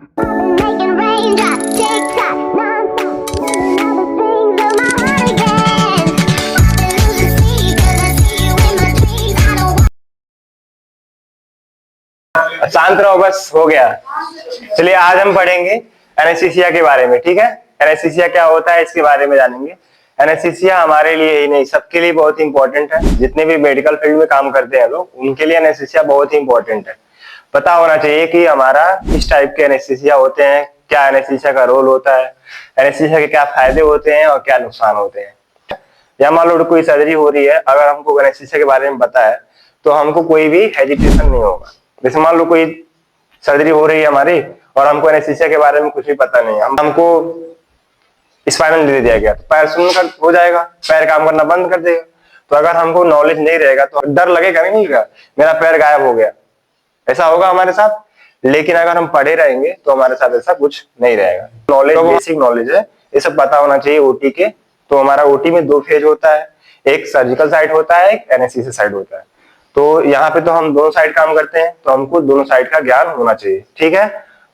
Making raindrops tick tock non-stop. Doing all the things of my heart again. Losing sleep 'cause I see you in my dreams. I don't want शांत रहो, बस हो गया। चलिए आज हम पढ़ेंगे एनेस्थीसिया के बारे में, ठीक है। एनेस्थीसिया क्या होता है इसके बारे में जानेंगे। एनेस्थीसिया हमारे लिए ही नहीं, सबके लिए बहुत इंपॉर्टेंट है। जितने भी मेडिकल फील्ड में काम करते हैं लोग, उनके लिए एनेस्थीसिया बहुत ही इंपॉर्टेंट है। पता होना चाहिए कि हमारा किस टाइप के एनेस्थीसिया होते हैं, क्या एनेस्थीसिया का रोल होता है, एनेस्थीसिया के क्या फायदे होते हैं और क्या नुकसान होते हैं। या मान लो कोई सर्जरी हो रही है, अगर हमको एनेस्थीसिया के बारे में पता है तो हमको कोई भी हेजिटेशन नहीं होगा। जैसे मान लो कोई सर्जरी हो रही है हमारी और हमको एनेस्थीसिया के बारे में कुछ भी पता नहीं है, हमको स्पाइनल दे दिया गया तो पैर सुन्न कर हो जाएगा, पैर काम करना बंद कर देगा। तो अगर हमको नॉलेज नहीं रहेगा तो डर लगेगा नहीं लगेगा, मेरा पैर गायब हो गया, ऐसा होगा हमारे साथ। लेकिन अगर हम पढ़े रहेंगे तो हमारे साथ ऐसा कुछ नहीं रहेगा। नॉलेज बेसिक नॉलेज है, ये सब पता होना चाहिए ओटी के। तो हमारा ओटी में दो फेज होता है, एक सर्जिकल साइड होता है, एक एनेस्थीसिया साइड होता है। तो यहाँ पे तो हम दोनों साइड काम करते हैं, तो हमको दोनों साइड का ज्ञान होना चाहिए, ठीक है।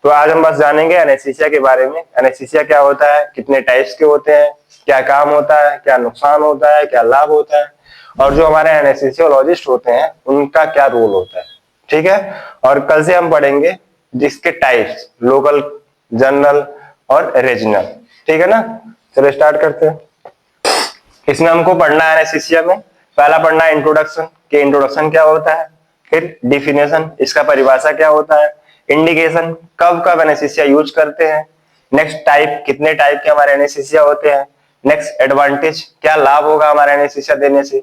तो आज हम बस जानेंगे एनेस्थीसिया के बारे में। एनेस्थीसिया क्या होता है, कितने टाइप्स के होते हैं, क्या काम होता है, क्या नुकसान होता है, क्या लाभ होता है, और जो हमारे एनेस्थीसियोलॉजिस्ट होते हैं उनका क्या रोल होता है, ठीक है। और कल से हम पढ़ेंगे जिसके टाइप्स, लोकल, जनरल और रीजनल, ठीक है ना। चलो स्टार्ट करते हैं। इसमें हमको पढ़ना है एनेस्थीसिया में, पहला पढ़ना है इंट्रोडक्शन, कि इंट्रोडक्शन क्या होता है, फिर डिफिनेशन, इसका परिभाषा क्या होता है, इंडिकेशन, कब कब एनेस्थीसिया यूज करते हैं, नेक्स्ट टाइप, कितने टाइप के हमारे एनेस्थीसिया होते हैं, नेक्स्ट एडवांटेज, क्या लाभ होगा हमारे एनेस्थीसिया देने से,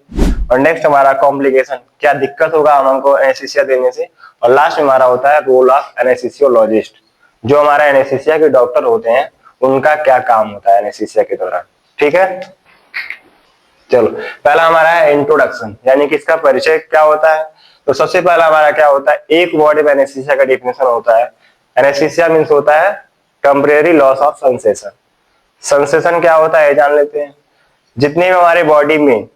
और नेक्स्ट हमारा कॉम्प्लिकेशन, क्या दिक्कत होगा हमको एनेस्थीसिया देने से, और लास्ट में हमारा होता है रोल ऑफ एनेस्थीसियोलॉजिस्ट, जो हमारा एनेस्थीसिया के डॉक्टर होते हैं उनका क्या काम होता है एनेस्थीसिया के दौरान, ठीक है। चलो पहला हमारा है इंट्रोडक्शन, यानी कि इसका परिचय क्या होता है। तो सबसे पहला हमारा क्या होता है, एक वर्ड में एनेस्थीसिया का डेफिनेशन होता है। एनेस्थीसिया मींस होता है temporary loss of sensation. Sensation क्या होता है जान लेते हैं। जितने भी हमारे बॉडी में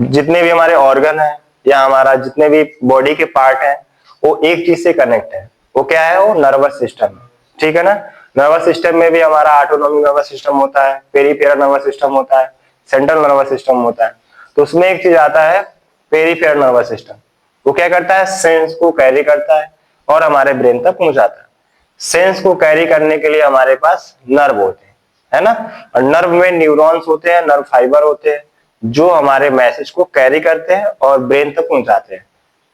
जितने भी हमारे ऑर्गन है या हमारा जितने भी बॉडी के पार्ट है, वो एक चीज से कनेक्ट है। वो क्या है, वो नर्वस सिस्टम है, ठीक है ना। नर्वस सिस्टम में भी हमारा ऑटोनॉमिक नर्वस सिस्टम होता है, पेरिफेरल नर्वस सिस्टम होता है, सेंट्रल नर्वस सिस्टम होता है। तो उसमें एक चीज आता है पेरिफेरल नर्वस सिस्टम। वो क्या करता है, सेंस को कैरी करता है और हमारे ब्रेन तक पहुंचाता है। सेंस को कैरी करने के लिए हमारे पास नर्व होते हैं, है ना। और नर्व में न्यूरॉन्स होते हैं, नर्व फाइबर होते हैं, जो हमारे मैसेज को कैरी करते हैं और ब्रेन तक पहुंचाते हैं,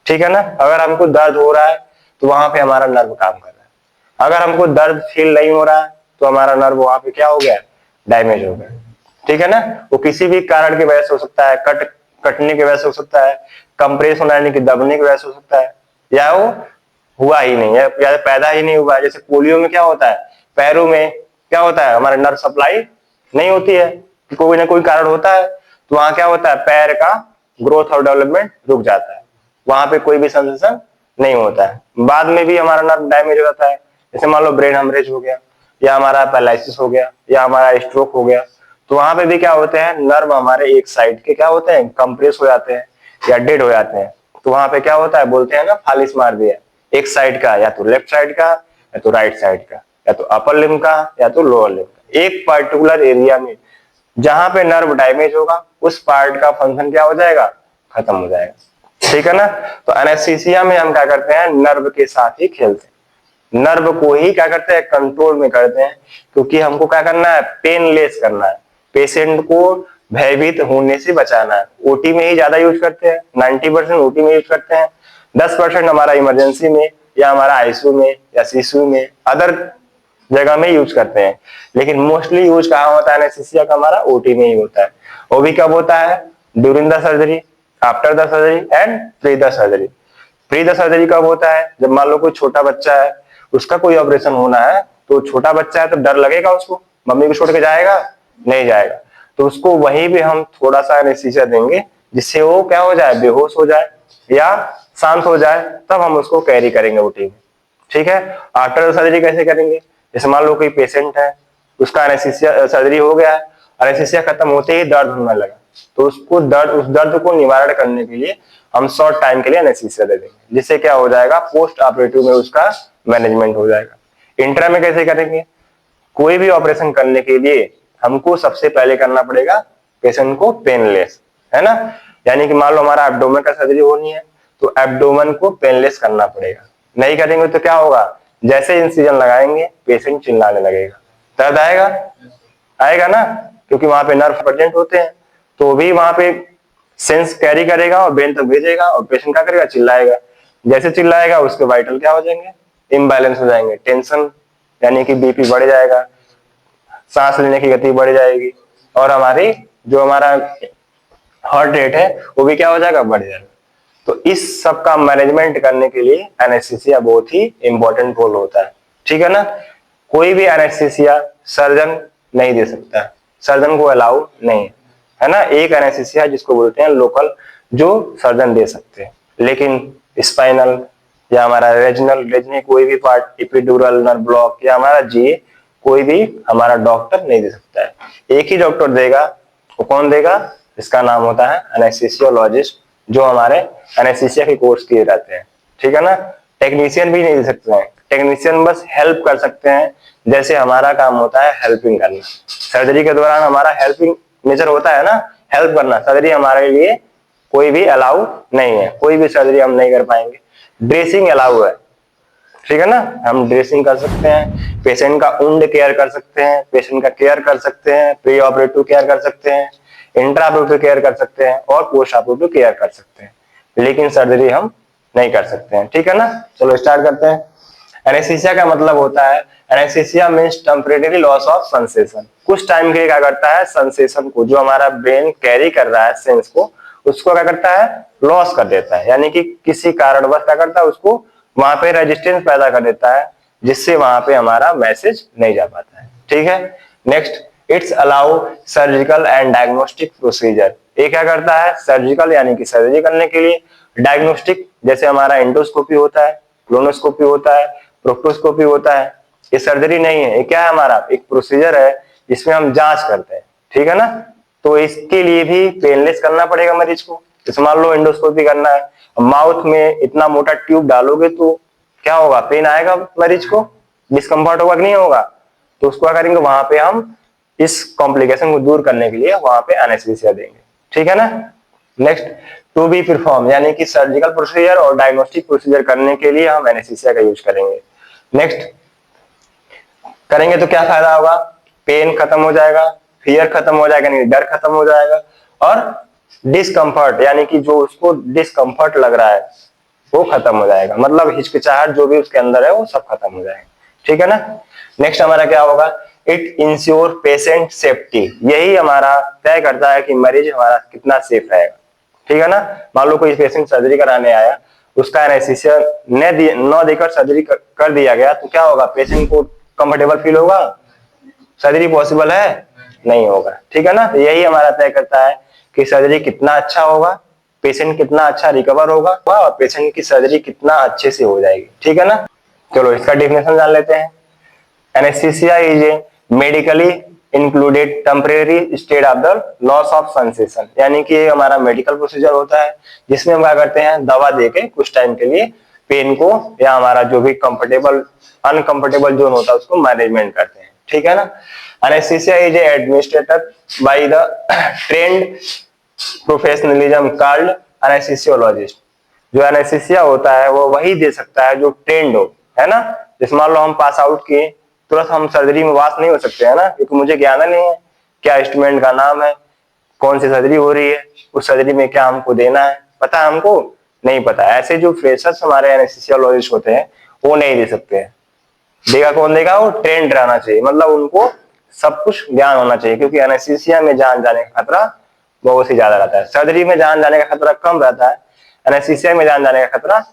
ठीक है ना। अगर हमको दर्द हो रहा है तो वहां पे हमारा नर्व काम कर रहा है। अगर हमको दर्द फील नहीं हो रहा है तो हमारा नर्व वहां पे क्या हो गया, डैमेज हो गया, ठीक है ना। वो किसी भी कारण की वजह से हो सकता है, कटने की वजह से हो सकता है, कंप्रेस होना यानी कि दबने की वजह से हो सकता है, या वो हुआ ही नहीं है या पैदा ही नहीं हुआ है। जैसे पोलियो में क्या होता है, पैरों में क्या होता है, हमारे नर्व सप्लाई नहीं होती है, कोई ना कोई कारण होता है, तो वहां क्या होता है, पैर का ग्रोथ और डेवलपमेंट रुक जाता है, वहां पे कोई भी सेंसेशन नहीं होता है। बाद में भी हमारा नर्व डैमेज हो जाता है। जैसे मान लो ब्रेन हेमरेज हो गया, या हमारा पैरालिसिस हो गया, या हमारा स्ट्रोक हो गया, तो वहां पे भी क्या होते हैं, नर्व हमारे एक साइड के क्या होते हैं, कंप्रेस हो जाते हैं या डेड हो जाते हैं। तो वहां पे क्या होता है, बोलते हैं ना फालिस मार दिया, एक साइड का, या तो लेफ्ट साइड का, या तो राइट साइड का, या तो अपर लिम्ब का, या तो लोअर लिम्ब का। एक पर्टिकुलर एरिया में जहां पे नर्व डैमेज होगा उस पार्ट का फंक्शन क्या हो जाएगा, खत्म हो जाएगा, ठीक है ना। तो एनेस्थीसिया में हम क्या करते हैं, नर्व के साथ ही खेलते हैं, नर्व को ही क्या करते हैं, कंट्रोल में करते हैं, क्योंकि हमको क्या करना है, पेनलेस करना है, पेशेंट को भयभीत होने से बचाना है। ओटी में ही ज्यादा यूज करते हैं, 90% ओटी में यूज करते हैं, 10% हमारा इमरजेंसी में या हमारा आईसीयू में या सीसीयू में अदर जगह में यूज करते हैं। लेकिन मोस्टली यूज कहाँ होता है एनेस्थीसिया का, हमारा ओटी में ही होता है। वो भी कब होता है, during the surgery, after the surgery and pre the surgery. Pre the surgery कब होता है, जब मान लो कोई छोटा बच्चा है, उसका कोई ऑपरेशन होना है, तो छोटा बच्चा है तो डर लगेगा उसको, मम्मी को छोड़ के जाएगा, नहीं जाएगा। तो उसको वहीं पे हम थोड़ा सा एनेस्थीसिया देंगे जिससे वो क्या हो जाए, बेहोश हो जाए या शांत हो जाए, तब हम उसको कैरी करेंगे ओटी में, ठीक है। आफ्टर सर्जरी कैसे करेंगे, जैसे मान लो कोई पेशेंट है, उसका एनेस्थीसिया सर्जरी हो गया है, एनेस्थीसिया खत्म होते ही दर्द होने लगा, तो उसको उस दर्द को निवारण करने के लिए हम शॉर्ट टाइम के लिए एनेस्थीसिया दे देंगे, जिससे क्या हो जाएगा, पोस्ट ऑपरेटिव में उसका मैनेजमेंट हो जाएगा। इंट्रा में कैसे करेंगे? कोई भी ऑपरेशन करने के लिए हमको सबसे पहले करना पड़ेगा पेशेंट को पेनलेस, है ना। यानी कि मान लो हमारा एब्डोमेन का सर्जरी होनी है तो एब्डोमेन को पेनलेस करना पड़ेगा। नहीं करेंगे तो क्या होगा? जैसे इंसिजन लगाएंगे पेशेंट चिल्लाने लगेगा, दर्द आएगा, आएगा ना, क्योंकि वहां पे नर्व प्रेजेंट होते हैं। तो भी वहां पे सेंस कैरी करेगा और ब्रेन तक भेजेगा और पेशेंट क्या करेगा? चिल्लाएगा। जैसे चिल्लाएगा उसके वाइटल क्या हो जाएंगे? इम्बैलेंस हो जाएंगे, टेंशन यानी कि बीपी बढ़ जाएगा, सांस लेने की गति बढ़ जाएगी और हमारा हार्ट रेट है वो भी क्या हो जाएगा? बढ़ जाएगा। तो इस सब का मैनेजमेंट करने के लिए एनेस्थीसिया बहुत ही इंपॉर्टेंट रोल होता है, ठीक है ना। कोई भी एनेस्थीसिया सर्जन नहीं दे सकता, सर्जन को अलाउ नहीं है ना। एक एनेस्थीसिया जिसको बोलते हैं लोकल, जो सर्जन दे सकते हैं, लेकिन स्पाइनल या हमारा रेजनल कोई भी पार्ट, एपिड्यूरल नर्व ब्लॉक या हमारा जीए, कोई भी हमारा डॉक्टर नहीं दे सकता है। एक ही डॉक्टर देगा, वो कौन देगा? इसका नाम होता है एनेस्थीसियोलॉजिस्ट, जो हमारे एनेस्थीसिया के कोर्स किए रहते हैं, ठीक है ना। टेक्नीशियन भी नहीं दे सकते हैं, टेक्नीशियन बस हेल्प कर सकते हैं। जैसे हमारा काम होता है हेल्पिंग करना, सर्जरी के दौरान हमारा हेल्पिंग नेचर होता है ना, हेल्प करना। सर्जरी हमारे लिए कोई भी अलाउ नहीं है, कोई भी सर्जरी हम नहीं कर पाएंगे। ड्रेसिंग अलाउ है, ठीक है ना, हम ड्रेसिंग कर सकते हैं, पेशेंट का वुंड केयर कर सकते हैं, पेशेंट का केयर कर सकते हैं, प्री ऑपरेटिव केयर कर सकते हैं, इंट्रा ऑपरेटिव केयर कर सकते हैं और पोस्ट ऑपरेटिव केयर कर सकते हैं, लेकिन सर्जरी हम नहीं कर सकते हैं, ठीक है ना। चलो स्टार्ट करते हैं। एनेस्थीसिया का मतलब होता है, anaesthesia means temporary loss of sensation. कुछ टाइम के लिए क्या करता है? सेंसेशन को, जो हमारा ब्रेन कैरी कर रहा है सेंस को, उसको क्या करता है? लॉस कर देता है। यानी कि किसी कारणवश क्या करता है? उसको वहां पे रेजिस्टेंस पैदा कर देता है, जिससे वहां पे हमारा मैसेज नहीं जा पाता है, ठीक है। Next, it's allow surgical and diagnostic procedure. ये क्या करता है? सर्जिकल यानी कि सर्जरी करने के लिए, डायग्नोस्टिक जैसे हमारा एंडोस्कोपी होता है, क्लोनोस्कोपी होता है, प्रोक्टोस्कोपी होता है। ये सर्जरी नहीं है, ये क्या है? हमारा एक प्रोसीजर है जिसमें हम जांच करते हैं, ठीक है ना। तो इसके लिए भी पेनलेस करना पड़ेगा मरीज को। जैसे मान लो एंडोस्कोपी करना है, माउथ में इतना मोटा ट्यूब डालोगे तो क्या होगा? पेन आएगा मरीज को, डिस्कम्फर्ट होगा कि नहीं होगा? तो उसको क्या करेंगे? वहां पे हम इस कॉम्प्लिकेशन को दूर करने के लिए वहां पे एनेस्थीसिया देंगे, ठीक है ना। नेक्स्ट, टू बी परफॉर्म यानी कि सर्जिकल प्रोसीजर और डायग्नोस्टिक प्रोसीजर करने के लिए हम एनेस्थीसिया का यूज करेंगे। नेक्स्ट करेंगे तो क्या फायदा होगा? पेन खत्म हो जाएगा, फियर खत्म हो जाएगा, नहीं डर खत्म हो जाएगा, और डिस्कम्फर्ट यानी कि जो उसको डिस्कम्फर्ट लग रहा है वो खत्म हो जाएगा, मतलब हिचकिचाहट जो भी उसके अंदर है वो सब खत्म हो जाएगा, ठीक है ना। नेक्स्ट हमारा क्या होगा? It ensure patient safety. यही हमारा तय करता है कि मरीज हमारा कितना सेफ रहेगा, ठीक है ना। मान लो कोई पेशेंट सर्जरी कराने आया, उसका एनेस्थीसिया न देकर सर्जरी कर दिया गया, तो क्या होगा? पेशेंट को कंफर्टेबल फील होगा? सर्जरी पॉसिबल है? नहीं होगा, ठीक है ना। यही हमारा तय करता है कि सर्जरी कितना अच्छा होगा, पेशेंट कितना अच्छा रिकवर होगा और पेशेंट की सर्जरी कितना अच्छे से हो जाएगी, ठीक है ना। चलो इसका डेफिनेशन जान लेते हैं। Anaesthesia is a medically included temporary state of the loss of sensation. यानी कि ये हमारा मेडिकल प्रोसीजर होता है जिसमें हम क्या करते हैं? दवा देके कुछ टाइम के लिए पेन को या हमारा जो भी कंफर्टेबल अनकंफर्टेबल जोन होता है उसको मैनेजमेंट करते हैं, ठीक है ना। Anaesthesia is administrated by the trend professionalism called anaesthesiologist. जो एनेस्थीसिया होता है वो वही दे सकता है जो ट्रेंड हो, है ना। जैसे मान लो हम पास आउट किए, तुरंत हम सर्जरी में वास नहीं हो सकते, है ना, क्योंकि मुझे ज्ञान नहीं है क्या इंस्ट्रूमेंट का नाम है, कौन सी सर्जरी हो रही है, उस सर्जरी में क्या हमको देना है, पता है हमको? नहीं पता। ऐसे जो फ्रेशर्स हमारे एनेस्थीसियोलॉजिस्ट होते हैं वो नहीं दे सकते हैं। देगा कौन देगा? वो ट्रेंड रहना चाहिए, मतलब उनको सब कुछ ज्ञान होना चाहिए, क्योंकि एनेस्थीसिया में जान जाने का खतरा बहुत ही ज्यादा रहता है। सर्जरी में जान जाने का खतरा कम रहता है, एनेस्थीसिया में जान जाने का खतरा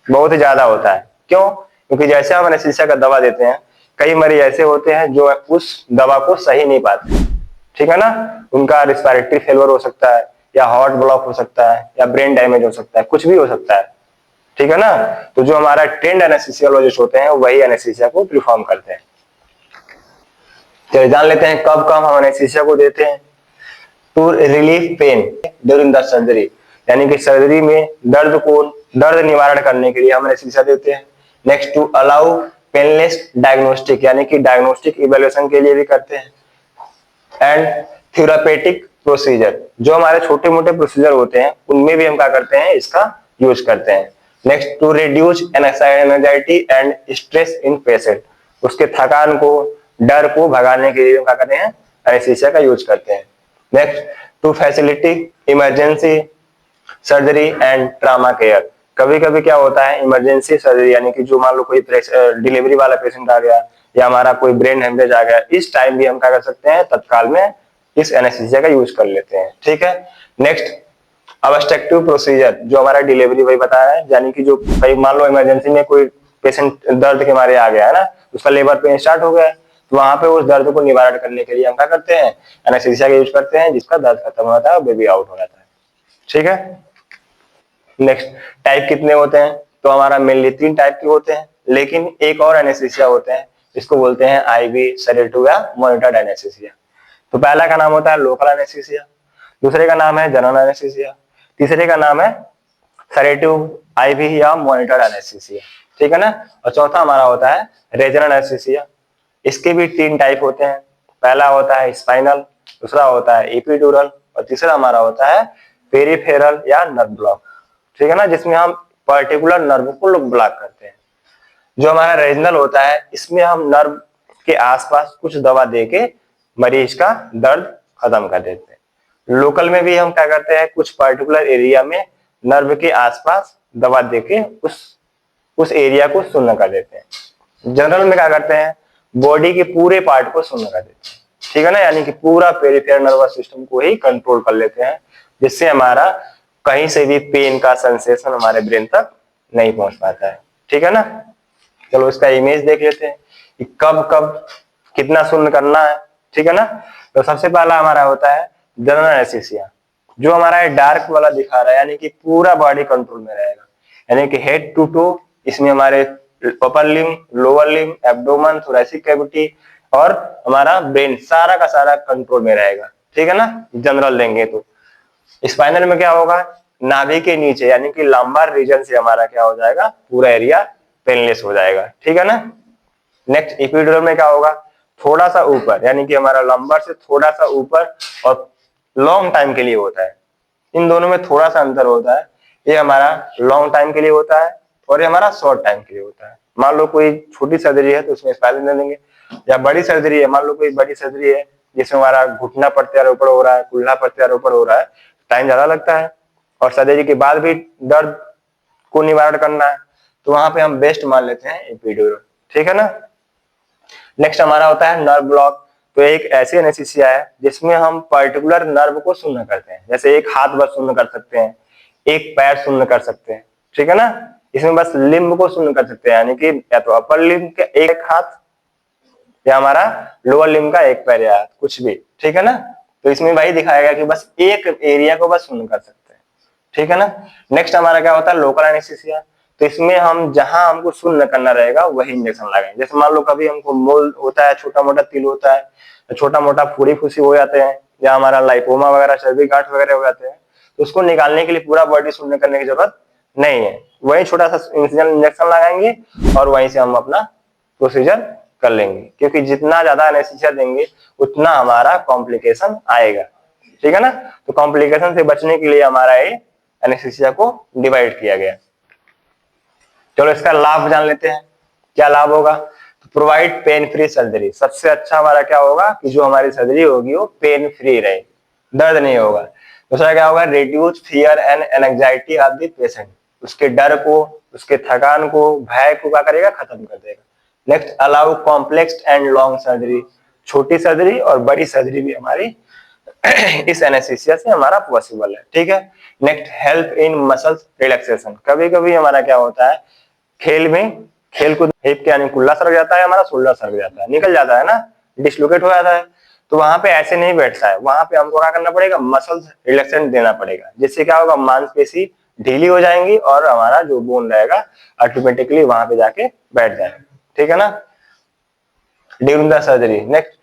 बहुत ही ज्यादा होता है। क्यों? क्योंकि जैसे हम एनेस्थीसिया का दवा देते हैं, कई मरीज ऐसे होते हैं जो उस दवा को सही नहीं पाते, ठीक है ना। उनका रिस्पिरेटरी फेलियर हो सकता है, या हार्ट ब्लॉक हो सकता है, या ब्रेन डैमेज हो सकता है, कुछ भी हो सकता है, ठीक है ना। तो जो हमारा ट्रेंड एनेस्थीसियोलॉजिस्ट होते हैं वही एनेस्थीसिया को परफॉर्म करते हैं। चलिए जान लेते हैं कब कब हम एनेस्थीसिया को देते हैं। To relief pain during the surgery, यानी कि सर्जरी में दर्द निवारण करने के लिए हम एनेस्थीसिया देते हैं। Next, to allow painless diagnostic यानी कि डायग्नोस्टिक इवैल्यूएशन के लिए भी करते हैं। एंड थेरापेटिक प्रोसीजर, जो हमारे छोटे मोटे प्रोसीजर होते हैं उनमें भी हम क्या करते हैं, इसका यूज करते हैं। Next, to reduce anxiety and stress in patient, उसके थकान को, डर को भगाने के लिए हम क्या करते हैं, एनेस्थीसिया का यूज करते हैं। Next, to facility emergency surgery and trauma care, कभी कभी क्या होता है इमरजेंसी सर्जरी यानी कि जो मान लो कोई डिलीवरी वाला पेशेंट आ गया या हमारा कोई ब्रेन हेमरेज आ गया, इस टाइम भी हम क्या कर सकते हैं, तत्काल में इस एनेस्थीसिया का यूज कर लेते हैं। ठीक है। नेक्स्ट, ऑब्स्ट्रक्टिव प्रोसीजर, जो हमारा डिलीवरी वही बताया है, यानी कि जो कहीं मान लो इमरजेंसी में कोई पेशेंट दर्द के मारे आ गया है ना, उसका लेबर पेन स्टार्ट हो गया, तो वहां पे उस दर्द को निवारण करने के लिए हम क्या करते हैं, एनेस्थीसिया का यूज करते हैं, जिसका दर्द खत्म हो जाता है और बेबी आउट हो जाता है। ठीक है। नेक्स्ट, टाइप कितने होते हैं, तो हमारा मेनली 3 टाइप के होते हैं, लेकिन एक और एनेस्थीसिया होते हैं, इसको बोलते हैं आईवी, सेडेटिव या मॉनिटर्ड एनेस्थीसिया। तो पहला का नाम होता है लोकल एनेस्थीसिया, दूसरे का नाम है जनरल एनेस्थीसिया, तीसरे का नाम है सेडेटिव आईवी या मॉनिटर्ड एनेस्थीसिया। ठीक है ना। और चौथा हमारा होता है रीजनल एनेस्थीसिया। इसके भी 3 टाइप होते हैं, पहला होता है स्पाइनल, दूसरा होता है एपिड्यूरल और तीसरा हमारा होता है पेरिफेरल या नर्व ब्लॉक। ठीक है ना, जिसमें हम पर्टिकुलर नर्व को ब्लॉक करते हैं। जो हमारा रीजनल होता है, इसमें हम नर्व के आसपास कुछ दवा देके मरीज का दर्द खत्म कर देते हैं। लोकल में भी हम क्या करते हैं, कुछ पर्टिकुलर एरिया में नर्व के आसपास दवा देके उस एरिया को शून्य कर देते हैं। जनरल में क्या करते हैं, बॉडी के पूरे पार्ट को शून्य कर देते हैं। ठीक है ना, यानी कि पूरा पेरिफेरल नर्वस सिस्टम को ही कंट्रोल कर लेते हैं, जिससे हमारा कहीं से भी पेन का सेंसेशन हमारे ब्रेन तक नहीं पहुंच पाता है। ठीक है ना। चलो इसका इमेज देख लेते हैं कि कब कब कितना शून्य करना है। ठीक है ना। तो सबसे पहला हमारा होता है जनरल एनेस्थीसिया, जो हमारा डार्क वाला दिखा रहा है, यानी कि पूरा बॉडी कंट्रोल में रहेगा, यानी कि हेड टू टो, इसमें हमारे upper limb, lower limb, abdomen, thoracic cavity और हमारा ब्रेन सारा का सारा कंट्रोल में रहेगा। ठीक है ना, जनरल लेंगे तो। स्पाइनल में क्या होगा, नाभि के नीचे यानी कि लंबार रीजन से हमारा क्या हो जाएगा, पूरा एरिया पेनलेस हो जाएगा। ठीक है ना। नेक्स्ट, एपिड्यूरल में क्या होगा, थोड़ा सा ऊपर, यानी कि हमारा लंबार से थोड़ा सा ऊपर और लॉन्ग टाइम के लिए होता है। इन दोनों में थोड़ा सा अंतर होता है, ये हमारा लॉन्ग टाइम के लिए होता है और ये हमारा शॉर्ट टाइम के लिए होता है। मान लो कोई छोटी सर्जरी है तो उसमें स्पाइनल दे देंगे, या बड़ी सर्जरी है, मान लो कोई बड़ी सर्जरी है जिसमें हमारा घुटना प्रत्यारोपण हो रहा है, कुल्ला प्रत्यारोपण हो रहा है, टाइम ज्यादा लगता है और सर्जरी के बाद भी दर्द को निवारण करना है, तो वहां पे हम बेस्ट मान लेते हैं एपिड्यूरल। ठीक है ना। नेक्स्ट हमारा होता है नर्व ब्लॉक, तो एक ऐसी एनेस्थीसिया है जिसमें हम पर्टिकुलर नर्व को शून्य करते हैं, जैसे एक हाथ बस शून्य कर सकते हैं, एक पैर शून्य कर सकते हैं। ठीक है ना। इसमें बस लिम्ब को शून्य कर सकते हैं, यानी कि या तो अपर लिम्ब के एक हाथ या हमारा लोअर लिम्ब का एक पैर या कुछ भी। ठीक है ना। तो इसमें भाई दिखाया गया कि बस एक एरिया को बस शून्य कर सकते हैं। ठीक है ना। नेक्स्ट हमारा क्या होता है लोकल एनेस्थीसिया, तो इसमें हम जहां हमको शून्य करना रहेगा वही इंजेक्शन लगाएंगे। जैसे मान लो कभी हमको मोल होता है, छोटा मोटा तिल होता है, छोटा मोटा फूड़ी फूसी हो जाते हैं, या हमारा लाइपोमा वगैरह, चर्बी गांठ वगैरह हो जाते हैं, तो उसको निकालने के लिए पूरा बॉडी शून्य करने की जरूरत नहीं है, वही छोटा सा इंसिजन इंजेक्शन लगाएंगे और वहीं से हम अपना प्रोसीजर कर लेंगे, क्योंकि जितना ज्यादा एनेस्थीसिया देंगे उतना हमारा कॉम्प्लिकेशन आएगा। ठीक है ना। तो कॉम्प्लिकेशन से बचने के लिए हमारा ये एनेस्थीसिया को डिवाइड किया गया। चलो इसका लाभ जान लेते हैं, क्या लाभ होगा। तो प्रोवाइड पेन फ्री सर्जरी, सबसे अच्छा हमारा क्या होगा कि जो हमारी सर्जरी होगी वो पेन फ्री रहे, दर्द नहीं होगा। दूसरा क्या होगा, reduce fear and anxiety of the patient, उसके डर को, उसके थकान को, भय को क्या करेगा, खत्म कर देगा। Next, allow complex and long surgery, छोटी सर्जरी और बड़ी सर्जरी भी हमारी इस एनेस्थीसिया से हमारा पॉसिबल है। ठीक है। Next, help in muscles relaxation, कभी कभी हमारा क्या होता है खेल में, खेल कूद हिप के यानी कुल्ला सरक जाता है, हमारा शोल्डर सरक जाता है, निकल जाता है ना, डिसलोकेट हो जाता है, तो वहां पे ऐसे नहीं बैठता है, वहां पे हमको क्या करना पड़ेगा, मसल्स रिलैक्सेंट देना पड़ेगा, जिससे क्या होगा मांसपेशी ढीली हो जाएंगी और हमारा जो बोन रहेगा ऑटोमेटिकली वहां पे जाके बैठ जाएगा। ठीक है ना। During the surgery. Next,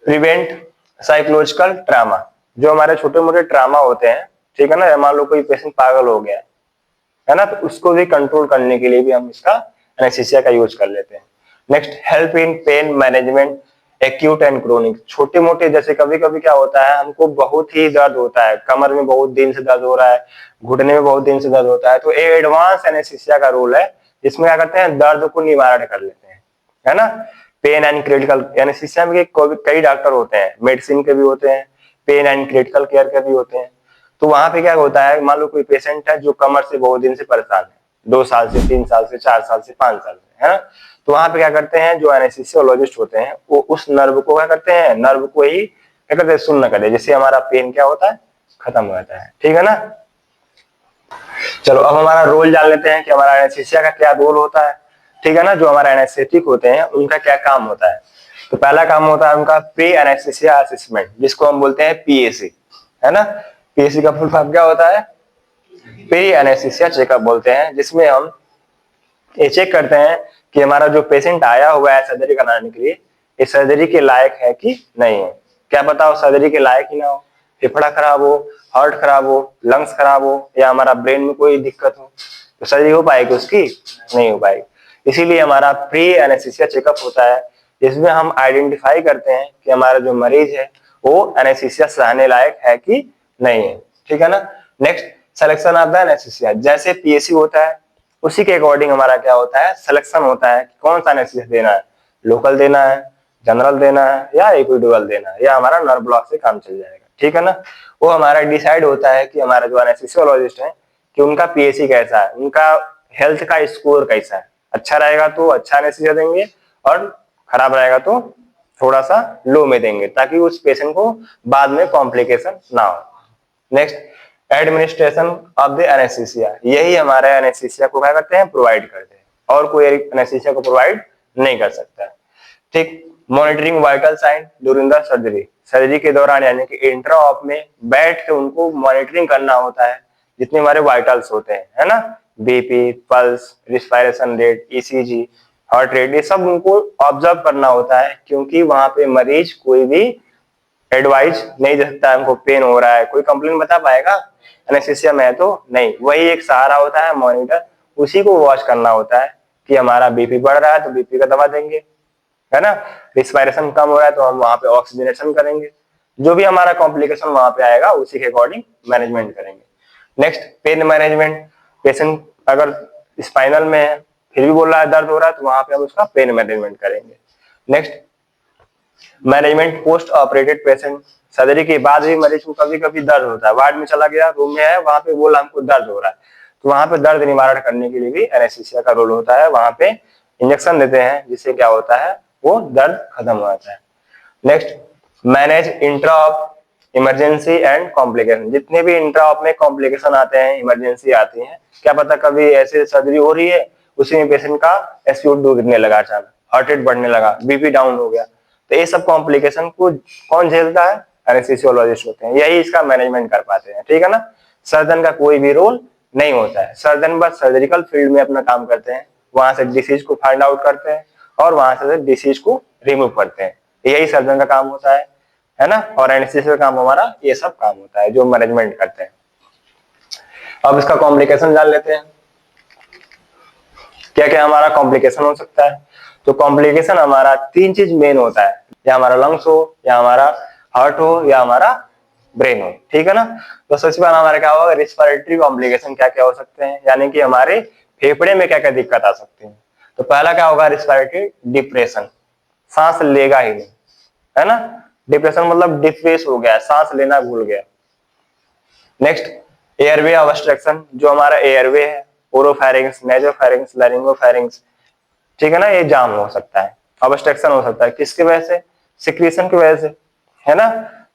prevent psychological trauma, जो हमारे छोटे मोटे ट्रामा होते हैं, ठीक है ना, मान लो कोई पेशेंट पागल हो गया है ना, तो उसको भी कंट्रोल करने के लिए भी हम इसका एनेस्थीसिया का यूज कर लेते हैं। Next help in pain management acute and chronic, छोटे मोटे जैसे कभी कभी क्या होता है हमको बहुत ही दर्द होता है, कमर में बहुत दिन से दर्द हो रहा है, घुटने में बहुत दिन से दर्द होता है, तो एडवांस एनेस्थीसिया का रोल है, इसमें क्या करते हैं दर्द को निवारण कर लेते हैं, है ना। पेन एंड क्रिटिकल एनेस्थीसिया में कई डॉक्टर होते हैं, मेडिसिन के भी होते हैं, पेन एंड क्रिटिकल केयर के भी होते हैं। तो वहां पे क्या होता है, मान लो कोई पेशेंट है जो कमर से बहुत दिन से परेशान है, 2 साल से 3 साल से 4 साल से 5 साल से, है ना। तो वहां पे क्या करते हैं जो एनेस्थीसियोलॉजिस्ट होते हैं वो उस नर्व को क्या करते हैं, नर्व को ही क्या करते हैं सुन्न करे, जिससे हमारा पेन क्या होता है खत्म हो जाता है, ठीक है ना। चलो अब हमारा रोल जान लेते हैं कि हमारा एनेस्थीसिया का क्या रोल होता है, ठीक है ना। जो हमारा एनेस्थेटिक होते हैं उनका क्या काम होता है, तो पहला काम होता है उनका प्री एनेस्थीसिया असेसमेंट, जिसको हम बोलते हैं पीएसी, है ना। पीएसी का फुल फॉर्म क्या होता है, प्री एनेस्थीसिया चेकअप बोलते हैं, जिसमें हम ये चेक करते हैं कि हमारा जो पेशेंट आया हुआ है सर्जरी कराने के लिए, इस सर्जरी के लायक है कि नहीं है। क्या पता हो सर्जरी के लायक ही ना हो, फेफड़ा खराब हो, हार्ट खराब हो, लंग्स खराब हो, या हमारा ब्रेन में कोई दिक्कत हो, तो सर्जरी हो पाएगी उसकी, नहीं हो पाएगी। इसीलिए हमारा प्री एनेस्थीसिया चेकअप होता है, जिसमें हम आइडेंटिफाई करते हैं कि हमारा जो मरीज है वो एनेस्थीसिया सहने लायक है कि नहीं है, ठीक है ना। Next selection of the anaesthesia, जैसे पीएसी होता है उसी के अकॉर्डिंग हमारा क्या होता है सिलेक्शन होता है कि कौन सा एनेस्थीसिया देना है, लोकल देना है, जनरल देना है या एपिड्यूरल देना है, या हमारा नर्व ब्लॉक से काम चल जाएगा, ठीक है ना। वो हमारा डिसाइड होता है कि हमारा जो एनेस्थीसियोलॉजिस्ट है कि उनका पीएसी कैसा है, उनका हेल्थ का स्कोर कैसा है, अच्छा रहेगा तो अच्छा एनेस्थीसिया देंगे और खराब रहेगा तो थोड़ा सा लो में देंगे, ताकि उस पेशेंट को बाद में कॉम्प्लिकेशन ना हो। Next administration of the anaesthesia, यही हमारे एनेस्थीसिया को क्या करते हैं प्रोवाइड करते हैं, और कोई एनेस्थीसिया को प्रोवाइड नहीं कर सकता है, ठीक। Monitoring vital sign during the surgery, surgery के दौरान यानी कि इंट्रा ऑप में बैठ के उनको मॉनिटरिंग करना होता है, जितने हमारे वाइटल्स होते हैं, है ना, BP, pulse, respiration rate, ECG, heart rate, ये सब उनको ऑब्जर्व करना होता है, क्योंकि वहां पे मरीज कोई भी एडवाइस नहीं दे सकता, हमको पेन हो रहा है, कोई कंप्लेन बता पाएगा एनेस्थीसिया में है तो नहीं, वही एक सहारा होता है मॉनिटर, उसी को वॉच करना होता है कि हमारा बीपी बढ़ रहा है तो बीपी का दवा देंगे, है ना, रिस्पायरेशन कम हो रहा है तो हम वहां पे ऑक्सीजनेशन करेंगे, जो भी हमारा कॉम्प्लिकेशन वहां पे आएगा उसी के अकॉर्डिंग मैनेजमेंट करेंगे। नेक्स्ट पेन मैनेजमेंट, पेशेंट अगर स्पाइनल में है फिर भी बोल रहा है दर्द हो रहा है तो वहां पे हम उसका पेन मैनेजमेंट करेंगे। Next management post operated patient, surgery के बाद भी मरीज को कभी कभी दर्द होता है, वार्ड में चला गया, रूम में है, वहां पे बोला हमको दर्द हो रहा है, तो वहां पे दर्द निवारण करने के लिए भी एनेस्थीसिया का रोल होता है, वहां पे इंजेक्शन देते हैं जिससे क्या होता है वो दर्द खत्म हो जाता है। Next manage intra op emergency and complication, जितने भी इंट्रा ऑप में कॉम्प्लिकेशन आते हैं, इमरजेंसी आती है, क्या पता कभी ऐसे सर्जरी हो रही है उसी में पेशेंट का SpO2 गिरने लगा, अचानक हार्ट रेट बढ़ने लगा, बीपी डाउन हो गया, तो ये सब कॉम्प्लिकेशन को कौन झेलता है, एनेस्थीसियोलॉजिस्ट होते हैं, यही इसका मैनेजमेंट कर पाते हैं, ठीक है ना। सर्जन का कोई भी रोल नहीं होता है, सर्जन बस सर्जिकल फील्ड में अपना काम करते हैं, वहां से डिसीज को फाइंड आउट करते हैं और वहां से डिसीज को रिमूव करते हैं, यही सर्जन का काम होता है ना। और एनेस्थीसिया का काम हमारा ये सब काम होता है जो मैनेजमेंट करते हैं। अब इसका कॉम्प्लिकेशन जान लेते हैं, क्या क्या हमारा कॉम्प्लिकेशन हो सकता है। तो कॉम्प्लिकेशन हमारा 3 चीज मेन होता है, या हमारा लंग्स हो, या हमारा हार्ट हो, या हमारा ब्रेन हो, ठीक है ना। तो सबसे पहला हमारा क्या होगा रिस्पिरेटरी कॉम्प्लिकेशन, क्या क्या हो सकते हैं, यानी कि हमारे फेफड़े में क्या क्या दिक्कत आ सकती है। तो पहला क्या होगा रिस्पिरेटरी डिप्रेशन, सांस लेगा ही नहीं, है ना, डिप्रेशन मतलब डिप्रेस हो गया, सांस लेना भूल गया। नेक्स्ट एयरवे ऑब्स्ट्रक्शन, जो हमारा एयरवे है, ओरोफैरिंग्स, नेजोफैरिंग्स, लैरिंगोफैरिंग्स, ठीक है ना, ये जाम हो सकता है, ऑब्स्ट्रक्शन हो सकता है, किसकी वजह से, सिक्रीशन की वजह से, है ना,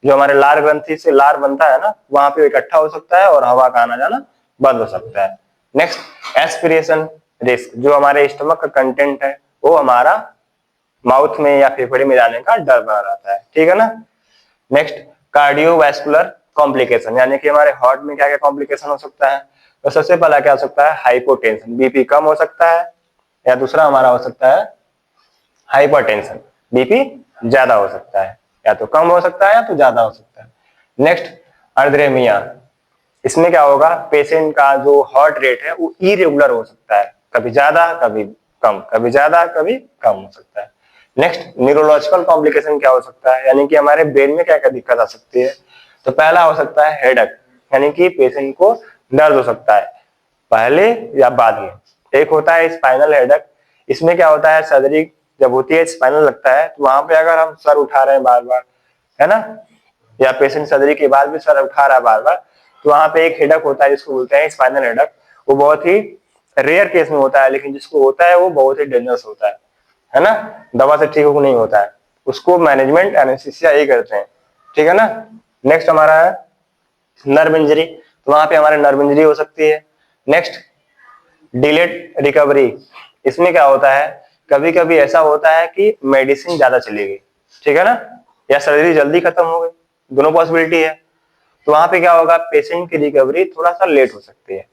जो हमारे लार ग्रंथि से लार बनता है ना वहां पे इकट्ठा हो सकता है और हवा का आना जाना बंद हो सकता है। नेक्स्ट एस्पिरेशन रिस्क, जो हमारे स्टमक का कंटेंट है वो हमारा माउथ में या फेफड़े में जाने का डर बना रहता है, ठीक है ना। नेक्स्ट कार्डियोवैस्कुलर कॉम्प्लिकेशन, यानी कि हमारे हार्ट में क्या क्या कॉम्प्लिकेशन हो सकता है। तो सबसे पहला क्या हो सकता है हाइपोटेंशन, बीपी कम हो सकता है, या दूसरा हमारा हो सकता है हाइपरटेंशन, बीपी ज्यादा हो सकता है, या तो कम हो सकता है या तो ज्यादा हो सकता है। नेक्स्ट अर्द्रेमिया, इसमें क्या होगा पेशेंट का जो हार्ट रेट है वो इरेगुलर हो सकता है, कभी ज्यादा कभी कम, कभी ज्यादा कभी कम हो सकता है। नेक्स्ट, न्यूरोलॉजिकल कॉम्प्लिकेशन क्या हो सकता है, यानी कि हमारे ब्रेन में क्या क्या दिक्कत आ सकती है। तो पहला हो सकता है हेडेक, यानी कि पेशेंट को दर्द हो सकता है पहले या बाद में। एक होता है स्पाइनल हेडेक, इसमें क्या होता है सर्जरी जब होती है स्पाइनल लगता है तो वहां पे अगर हम सर उठा रहे हैं बार बार, है ना, या पेशेंट सर्जरी के बाद भी सर उठा रहा है बार बार, तो वहां पे एक हेडेक होता है जिसको बोलते हैं स्पाइनल हेडेक। वो बहुत ही रेयर केस में होता है, लेकिन जिसको होता है वो बहुत ही डेंजरस होता है ना, दवा से ठीक हो नहीं होता है, उसको मैनेजमेंट एनेस्थीसिया ही करते हैं, ठीक है ना। नेक्स्ट हमारा है नर्व इंजरी, तो वहां पे हमारे नर्व इंजरी हो सकती है। नेक्स्ट, डिलेड रिकवरी, इसमें क्या होता है कभी कभी ऐसा होता है कि मेडिसिन ज्यादा चली गई, ठीक है ना, या सर्जरी जल्दी खत्म हो गई, दोनों पॉसिबिलिटी है। तो वहां पे क्या होगा, पेशेंट की रिकवरी थोड़ा सा लेट हो सकती है।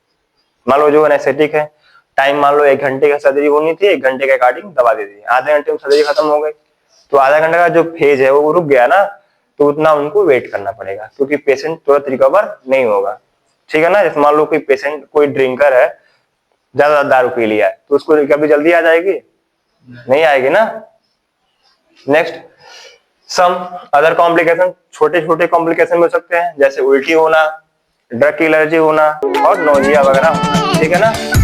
मान लो जो एनेस्थेटिक है, टाइम मान लो 1 घंटे का सर्जरी होनी थी, 1 घंटे के अकॉर्डिंग दवा दे दी, आधे घंटे में सर्जरी खत्म हो गई, तो आधा घंटे का जो फेज है वो रुक गया ना, तो उतना उनको वेट करना पड़ेगा, क्योंकि पेशेंट तुरंत रिकवर नहीं होगा, ठीक है ना। जैसे मान लो कोई पेशेंट कोई ड्रिंकर है, ज्यादा दारू पी लिया है, तो उसको रिकवरी जल्दी आ जाएगी, नहीं आएगी ना। नेक्स्ट, सम अदर कॉम्प्लिकेशन, छोटे छोटे कॉम्प्लिकेशन हो सकते हैं, जैसे उल्टी होना, ड्रग की एलर्जी होना और नोजिया वगैरह होना, ठीक है ना।